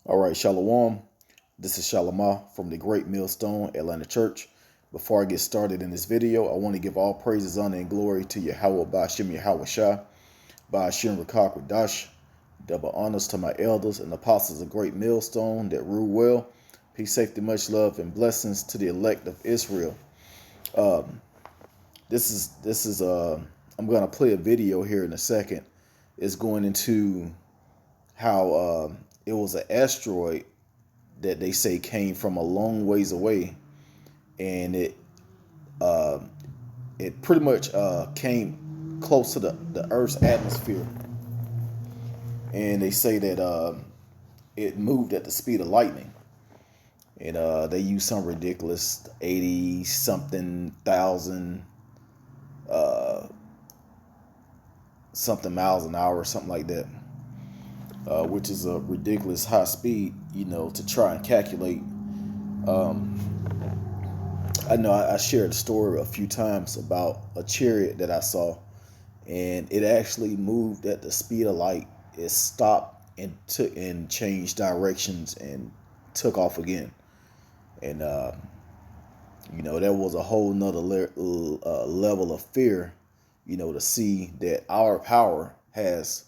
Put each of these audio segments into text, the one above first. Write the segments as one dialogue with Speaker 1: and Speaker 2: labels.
Speaker 1: All right, Shalom. This is Shalomah from the Great Millstone Atlanta Church. Before I get started in this video, I want to give all praises, honor, and glory to Yahweh Ba'ashem Yahweh Shah, Ba'ashem Rakak Radash. Double honors to my elders and apostles of Great Millstone that rule well. Peace, safety, much love, and blessings to the elect of Israel. This is I'm gonna play a video here in a second. It's going into how it was an asteroid that they say came from a long ways away, and it pretty much came close to the Earth's atmosphere, and they say that it moved at the speed of lightning, and they use some ridiculous 80 something thousand something miles an hour or something like that, which is a ridiculous high speed, to try and calculate. I know I shared a story a few times about a chariot that I saw, and it actually moved at the speed of light. It stopped and took and changed directions and took off again. And there was a whole nother level of fear, to see that our power has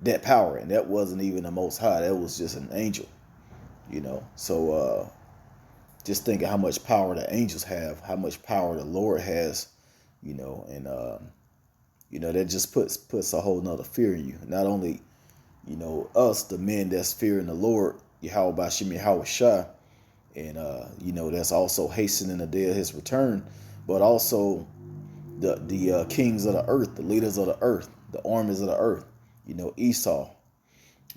Speaker 1: that power, and that wasn't even the Most High. That was just an angel, So just thinking how much power the angels have, how much power the Lord has, and that just puts a whole nother fear in you. Not only, us, the men that's fearing the Lord, Yahweh Ba'ashem Yahweh Shah, and that's also hastening the day of His return, but also the kings of the earth, the leaders of the earth, the armies of the earth, Esau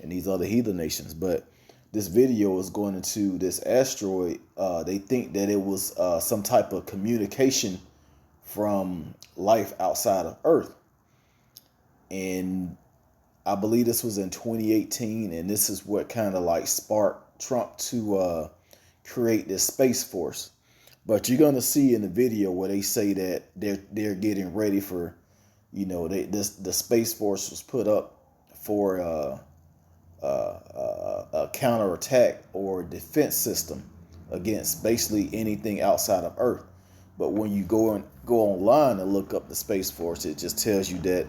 Speaker 1: and these other heathen nations. But this video is going into this asteroid. They think that it was some type of communication from life outside of Earth. And I believe this was in 2018. And this is what kind of like sparked Trump to create this Space Force. But you're going to see in the video where they say that they're getting ready for, the Space Force was put up for a counterattack or defense system against basically anything outside of Earth. But when you go online and look up the Space Force, it just tells you that,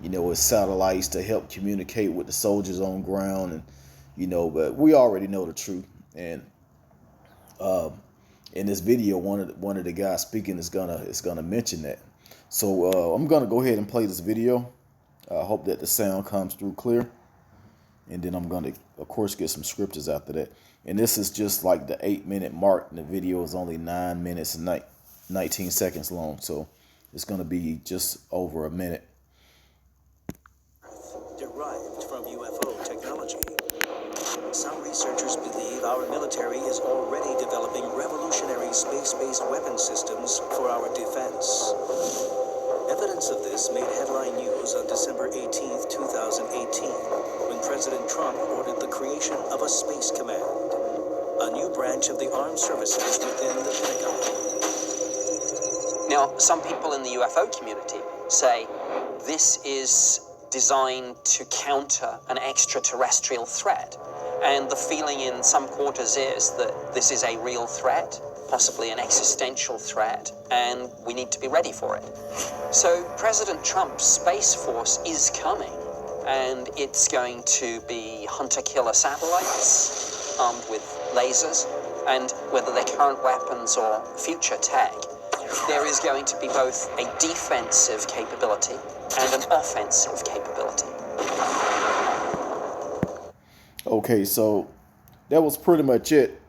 Speaker 1: it's satellites to help communicate with the soldiers on ground, and but we already know the truth. And in this video, one of the guys speaking is gonna mention that. So I'm gonna go ahead and play this video. I hope that the sound comes through clear. And then I'm going to, of course, get some scriptures after that. And this is just like the 8-minute mark. And the video is only 9 minutes and 19 seconds long. So it's going to be just over a minute.
Speaker 2: Derived from UFO technology. Some researchers believe our military is already developing revolutionary space-based weapon systems for our defense. Evidence of this made headline news on December 18th, 2018, when President Trump ordered the creation of a Space Command, a new branch of the armed services within the Pentagon.
Speaker 3: Now, some people in the UFO community say this is designed to counter an extraterrestrial threat, and the feeling in some quarters is that this is a real threat, possibly an existential threat, and we need to be ready for it. So President Trump's Space Force is coming, and it's going to be hunter-killer satellites armed with lasers, and whether they're current weapons or future tech, there is going to be both a defensive capability and an offensive capability.
Speaker 1: Okay, so that was pretty much it.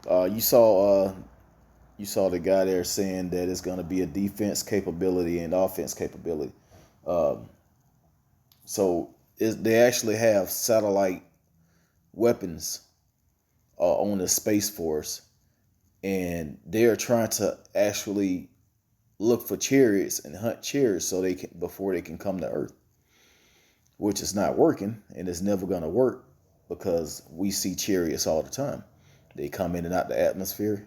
Speaker 1: You saw the guy there saying that it's going to be a defense capability and offense capability. So they actually have satellite weapons on the Space Force, and they're trying to actually look for chariots and hunt chariots so they can before they can come to Earth, which is not working, and it's never going to work because we see chariots all the time. They come in and out the atmosphere.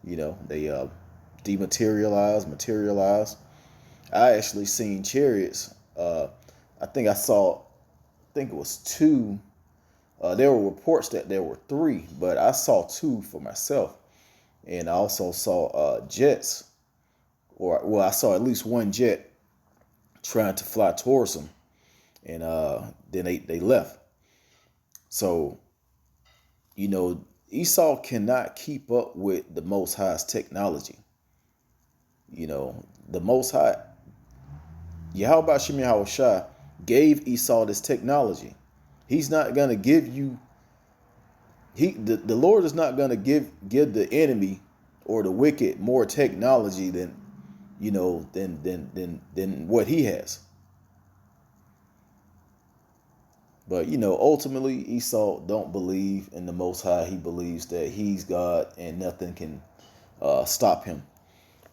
Speaker 1: They dematerialize, materialize. I actually seen chariots. I think it was two There were reports that there were 3, but I saw 2 for myself, and I also saw jets, or well, I saw at least one jet trying to fly towards them, and then they left. So Esau cannot keep up with the Most High's technology. The Most High, Yahweh Shem Yahushua, gave Esau this technology. He's not gonna give you. The Lord is not gonna give the enemy or the wicked more technology than than what he has. But ultimately, Esau don't believe in the Most High. He believes that he's God and nothing can stop him.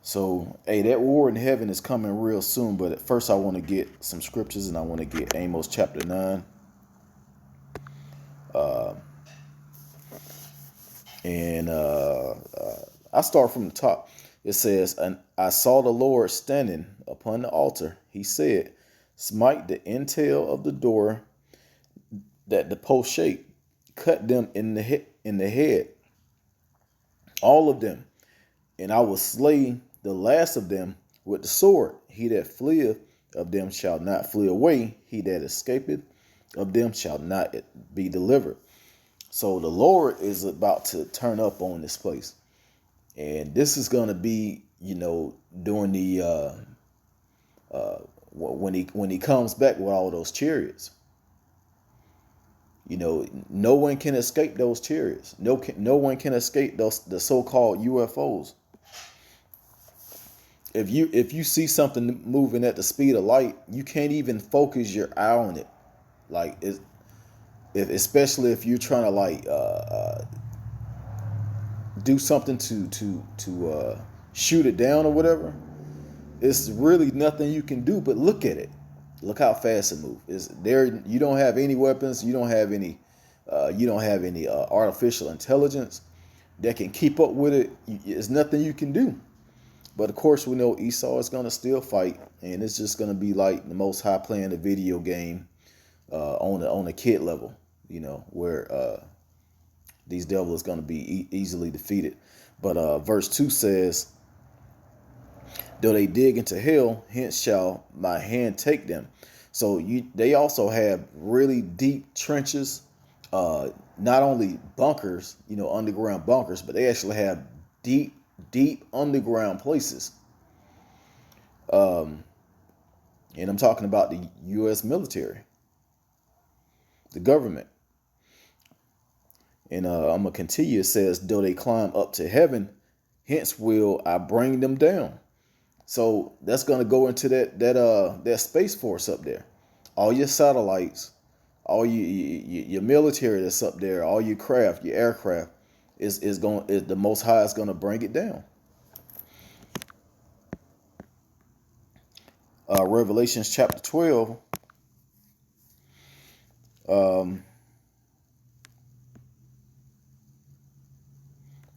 Speaker 1: So, hey, that war in heaven is coming real soon. But at first, I want to get some scriptures, and I want to get Amos chapter 9. I start from the top. It says, "And I saw the Lord standing upon the altar. He said, smite the intel of the door that the post shape, cut them in the head, all of them, and I will slay the last of them with the sword. He that fleeth of them shall not flee away. He that escapeth of them shall not be delivered." So the Lord is about to turn up on this place. And this is going to be, during the when he comes back with all those chariots. No one can escape those chariots. No one can escape the so-called UFOs. If you see something moving at the speed of light, you can't even focus your eye on it. Like especially if you're trying to do something to shoot it down or whatever. It's really nothing you can do but look at it. Look how fast it moves. Is there? You don't have any weapons. You don't have any. Artificial intelligence that can keep up with it. There's nothing you can do. But of course, we know Esau is going to still fight, and it's just going to be like the Most High playing a video game on a kid level. Where these devils is going to be easily defeated. But verse 2 says, "Though they dig into hell, hence shall my hand take them." So they also have really deep trenches, not only bunkers, underground bunkers, but they actually have deep underground places. And I'm talking about the U.S. military, the government. And I'm going to continue. It says, "Though they climb up to heaven, hence will I bring them down." So that's going to go into that Space Force up there. All your satellites, all your military that's up there, all your craft, your aircraft, is the Most High is going to bring it down. Revelations chapter 12.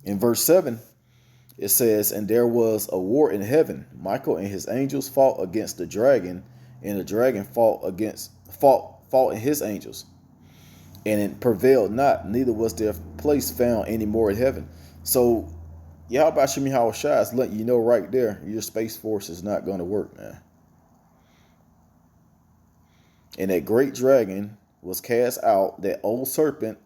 Speaker 1: In verse 7, it says, "And there was a war in heaven. Michael and his angels fought against the dragon, and the dragon fought in his angels. And it prevailed not, neither was their place found any more in heaven." So Yahweh Shem Yahushua is letting you know right there, your Space Force is not going to work, man. "And that great dragon was cast out, that old serpent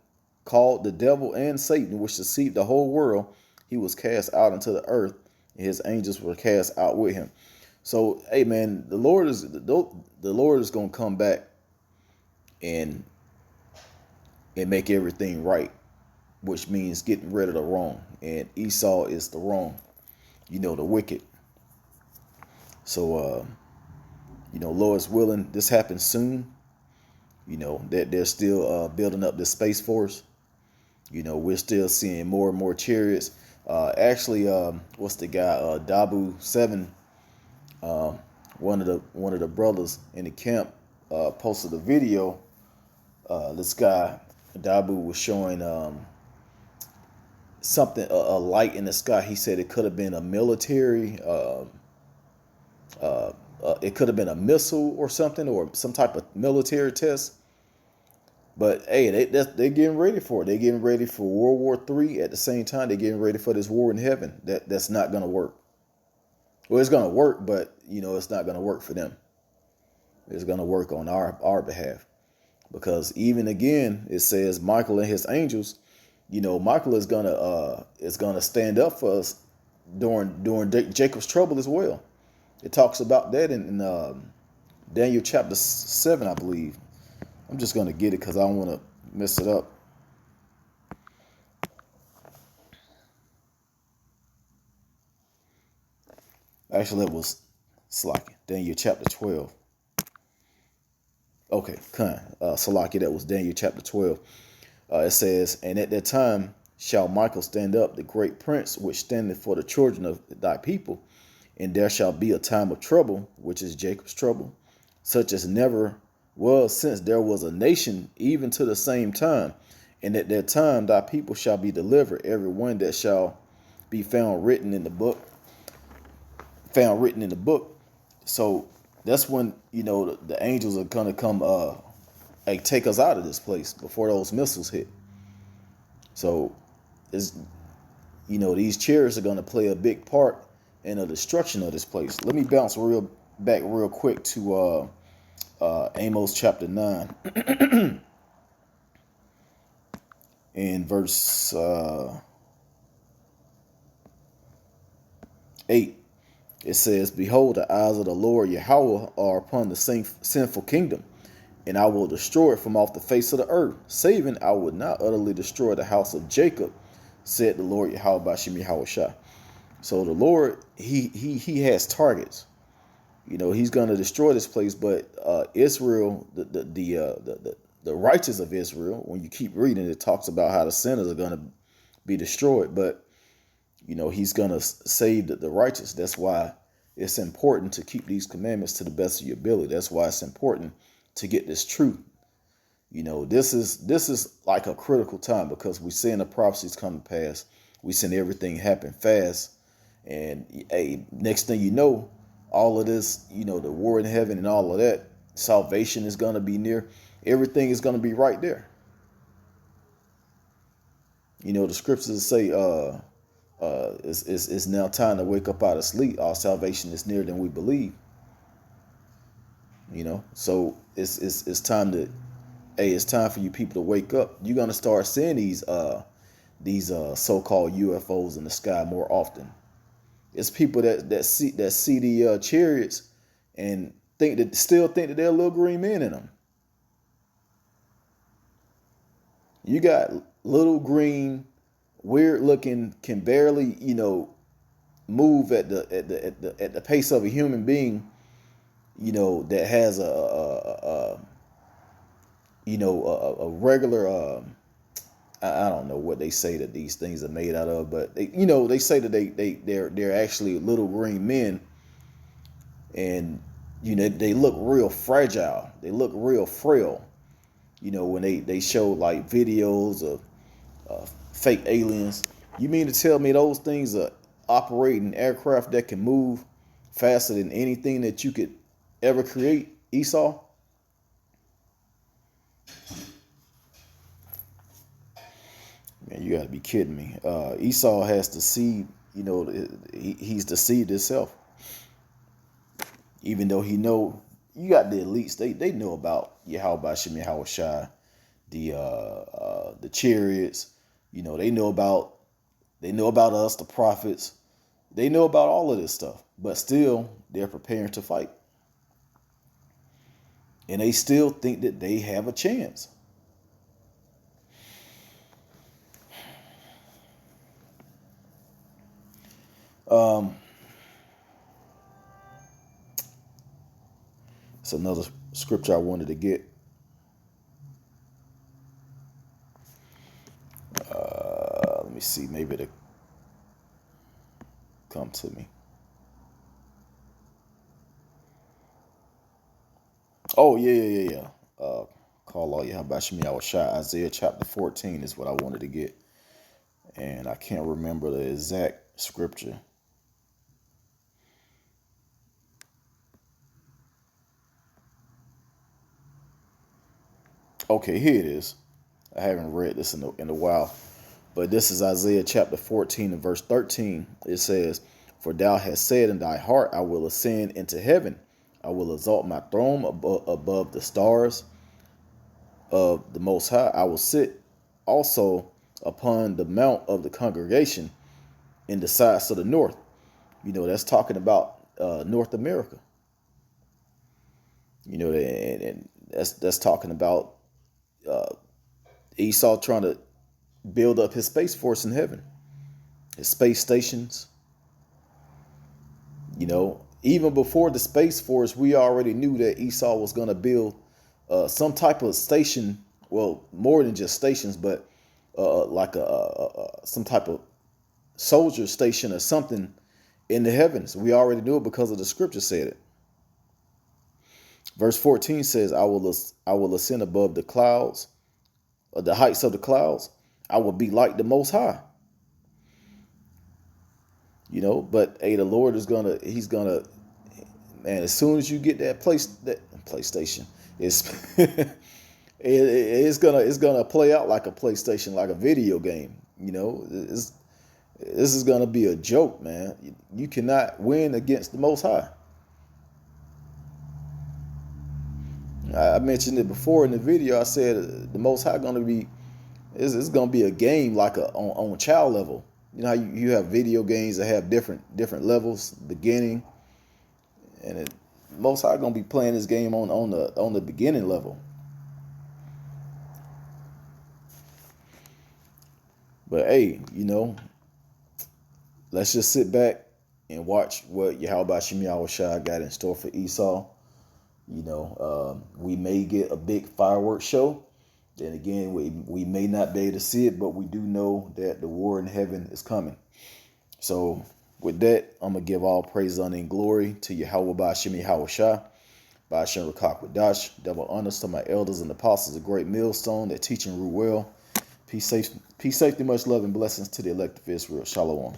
Speaker 1: called the devil and Satan, which deceived the whole world. He was cast out into the earth, and his angels were cast out with him." So, hey, man, the Lord is going to come back and make everything right, which means getting rid of the wrong. And Esau is the wrong, the wicked. So, Lord's willing, this happens soon. That they're still building up this Space Force. We're still seeing more and more chariots. Actually, what's the guy? Dabu 7. One of the brothers in the camp posted a video. This guy Dabu was showing something, a light in the sky. He said it could have been a military. It could have been a missile or something, or some type of military test. But hey, they're getting ready for it. They're getting ready for World War III. At the same time, they're getting ready for this war in heaven. That's not gonna work. Well, it's gonna work, but it's not gonna work for them. It's gonna work on our behalf. Because even again, it says Michael and his angels. Michael is gonna stand up for us during Jacob's trouble as well. It talks about that in Daniel chapter 7, I believe. I'm just gonna get it because I don't want to mess it up. Actually, that was Salaki. Daniel chapter 12. Okay, Salaki, that was Daniel chapter 12. It says, and at that time shall Michael stand up, the great prince, which standeth for the children of thy people. And there shall be a time of trouble, which is Jacob's trouble, such as never was since there was a nation, even to the same time. And at that time thy people shall be delivered, every one that shall be found written in the book. So that's when the angels are gonna come take us out of this place before those missiles hit. So it's these chariots are gonna play a big part in the destruction of this place. Let me bounce back real quick to Amos chapter 9 in verse 8. It says, behold, the eyes of the Lord Yahweh are upon the sinful kingdom, and I will destroy it from off the face of the earth, saving I would not utterly destroy the house of Jacob, said the Lord Yahweh Bashim Yahweh Shah. So the Lord, he has targets. He's going to destroy this place, but Israel, the righteous of Israel, when you keep reading, it talks about how the sinners are going to be destroyed, but he's going to save the righteous. That's why it's important to keep these commandments to the best of your ability. That's why it's important to get this truth. This is like a critical time, because we're seeing the prophecies come to pass. We're seeing everything happen fast. And next thing you know, all of this, the war in heaven and all of that, salvation is going to be near. Everything is going to be right there. The scriptures say, it's now time to wake up out of sleep. Our salvation is nearer than we believe. So it's time to, it's time for you people to wake up. You're gonna start seeing these so-called UFOs in the sky more often. It's people that see the chariots and still think that they're little green men in them. You got little green, weird looking, can barely move at the pace of a human being. That has a regular. I don't know what they say that these things are made out of, but they say that they're actually little green men, and they look real fragile. They look real frail. When they show like videos of fake aliens. You mean to tell me those things are operating aircraft that can move faster than anything that you could ever create, Esau? Man, you got to be kidding me. Esau has deceived, he's deceived himself. Even though you got the elites, they know about Yahweh Shem Yahweh Shai, the chariots. They know about us, the prophets. They know about all of this stuff, but still they're preparing to fight. And they still think that they have a chance. It's another scripture I wanted to get. Let me see, maybe it'll come to me. Oh, yeah. Call all Yahweh Shemi Awashai. Isaiah chapter 14 is what I wanted to get. And I can't remember the exact scripture. Okay, here it is. I haven't read this in a while, but this is Isaiah chapter 14 and verse 13. It says, "For thou hast said in thy heart, I will ascend into heaven. I will exalt my throne above the stars of the Most High. I will sit also upon the mount of the congregation in the sides of the north." You know, that's talking about North America. You know, and that's talking about Esau trying to build up his space force in heaven, his space stations. You know, even before the space force, we already knew that Esau was going to build some type of station. Well, more than just stations, but like some type of soldier station or something in the heavens. We already knew it because of the scripture said it. Verse 14 says, I will ascend above the clouds, the heights of the clouds. I will be like the Most High. You know, but hey, the Lord is he's gonna, man, as soon as you get that PlayStation, it's gonna play out like a PlayStation, like a video game. You know, this is gonna be a joke, man. You cannot win against the Most High. I mentioned it before in the video. I said the Most High it's gonna be a game like on child level. You know how you have video games that have different levels, beginning, and Most High gonna be playing this game on the beginning level. But hey, you know, let's just sit back and watch what Yahweh Shem Yahushua got in store for Esau. You know, we may get a big fireworks show. Then again, we may not be able to see it, but we do know that the war in heaven is coming. So with that, I'm going to give all praise, honor, and glory to Yahweh Ba'ashem Yahushua, Ba'ashem Rakak Wadash, double honors to my elders and apostles, a great millstone that teach and rule well. Peace, safety, much love, and blessings to the elect of Israel. Shalom.